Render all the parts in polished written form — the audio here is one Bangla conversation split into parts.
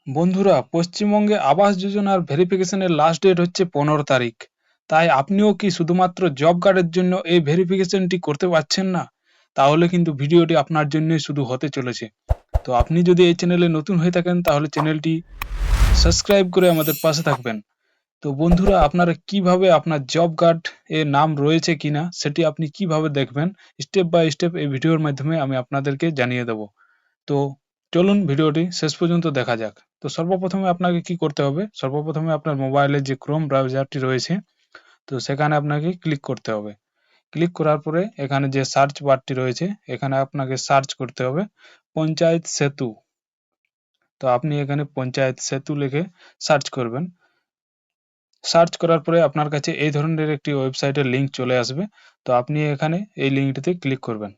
বন্ধুরা, পশ্চিমবঙ্গে আবাস যোজনার ভেরিফিকেশনের লাস্ট ডেট হচ্ছে 15 তারিখ। তাই আপনিও কি শুধুমাত্র জব কার্ডের জন্য এই ভেরিফিকেশনটি করতে পারছেন না? তাহলে কিন্তু ভিডিওটি আপনার জন্যই শুধু হতে চলেছে। তো আপনি যদি এই চ্যানেলে নতুন হয়ে থাকেন তাহলে চ্যানেলটি সাবস্ক্রাইব করে আমাদের পাশে থাকবেন। তো বন্ধুরা, আপনারা কিভাবে আপনার জব কার্ড এ নাম রয়েছে কিনা সেটি আপনি কিভাবে দেখবেন, স্টেপ বাই স্টেপ এই ভিডিওর মাধ্যমে আমি আপনাদেরকে জানিয়ে দেব। তো চলুন ভিডিওটি শেষ পর্যন্ত দেখা যাক। তো সর্বপ্রথমে আপনাকে কি করতে হবে? সর্বপ্রথমে আপনার মোবাইলে যে ক্রোম ব্রাউজারটি রয়েছে, তো সেখানে আপনাকে ক্লিক করতে হবে। ক্লিক করার পরে এখানে যে সার্চ বারটি রয়েছে, এখানে আপনাকে সার্চ করতে হবে পঞ্চায়েত সেতু। তো আপনি এখানে পঞ্চায়েত সেতু লিখে সার্চ করবেন। সার্চ করার পরে আপনার কাছে এই ধরনের একটি ওয়েবসাইটের লিঙ্ক চলে আসবে। তো আপনি এখানে এই লিঙ্কটিতে ক্লিক করবেন।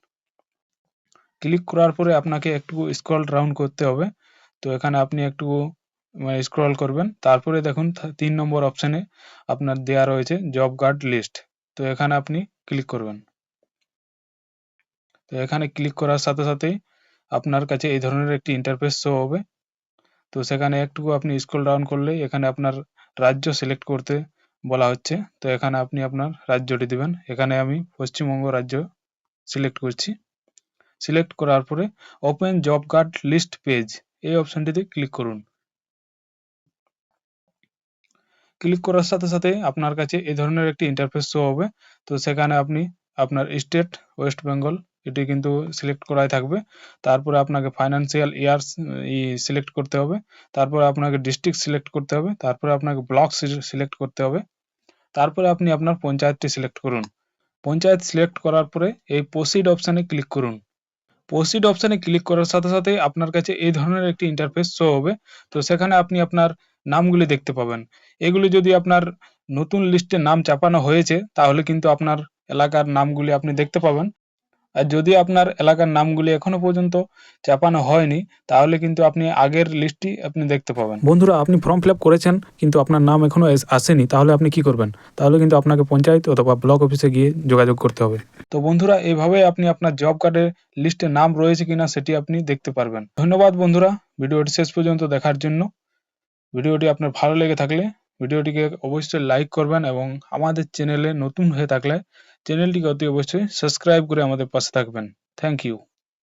ক্লিক করার পরে আপনাকে একটু স্ক্রল ডাউন করতে হবে। তো এখানে আপনি একটু স্ক্রল করবেন। তারপরে দেখুন ৩ নম্বর অপশানে আপনার দেয়া রয়েছে জব কার্ড লিস্ট। তো এখানে আপনি ক্লিক করবেন। তো এখানে ক্লিক করার সাথে সাথেই আপনার কাছে এই ধরনের একটি ইন্টারফেস শো হবে। তো সেখানে একটু আপনি স্ক্রল ডাউন করলেই এখানে আপনার রাজ্য সিলেক্ট করতে বলা হচ্ছে। তো এখানে আপনি আপনার রাজ্যটি দিবেন। এখানে আমি পশ্চিমবঙ্গ রাজ্য সিলেক্ট করছি। সিলেক্ট করার পরে open job card list page এই অপশনটিতে ক্লিক করুন। ক্লিক করার সাথে সাথে আপনার কাছে এই ধরনের একটি ইন্টারফেস শো হবে। তো সেখানে আপনি আপনার স্টেট ওয়েস্ট বেঙ্গল এটি কিন্তু সিলেক্ট করাই থাকবে। তারপরে আপনাকে ফাইন্যান্সিয়াল ইয়ার্স সিলেক্ট করতে হবে। তারপরে আপনাকে ডিস্ট্রিক্ট সিলেক্ট করতে হবে। তারপরে আপনাকে ব্লক সিলেক্ট করতে হবে। তারপরে আপনি আপনার পঞ্চায়েতটি সিলেক্ট করুন। পঞ্চায়েত সিলেক্ট করার পরে এই প্রসিড অপশানে ক্লিক করুন। প্রসিড অপশানে ক্লিক করার সাথে সাথে আপনার কাছে এই ধরনের একটি ইন্টারফেস শো হবে। তো সেখানে আপনি আপনার নামগুলি দেখতে পাবেন। এগুলি যদি আপনার নতুন লিস্টে নাম চাপানো হয়েছে তাহলে কিন্তু আপনার এলাকার নামগুলি আপনি দেখতে পাবেন। আর যদি আপনার এলাকার নামগুলি এখনো পর্যন্ত চাপানো হয়নি তাহলে কিন্তু আপনি আগের লিস্টটি আপনি দেখতে পাবেন। বন্ধুরা, আপনি ফর্ম ফিল আপ করেছেন কিন্তু আপনার নাম এখনো আসেনি, তাহলে আপনি কি করবেন? তাহলে কিন্তু আপনাকে পঞ্চায়েত অথবা ব্লক অফিসে গিয়ে যোগাযোগ করতে হবে। তো বন্ধুরা, এইভাবে আপনি আপনার জব কার্ডের লিস্টে নাম রয়েছে কিনা সেটি আপনি দেখতে পারবেন। ধন্যবাদ বন্ধুরা, ভিডিওটি শেষ পর্যন্ত দেখার জন্য। ভিডিওটি আপনার ভালো লেগে থাকলে ভিডিওটিকে অবশ্যই লাইক করবেন এবং আমাদের চ্যানেলে নতুন হয়ে থাকলে চ্যানেলটিকে অতি অবশ্যই সাবস্ক্রাইব করে আমাদের পাশে থাকবেন। Thank you.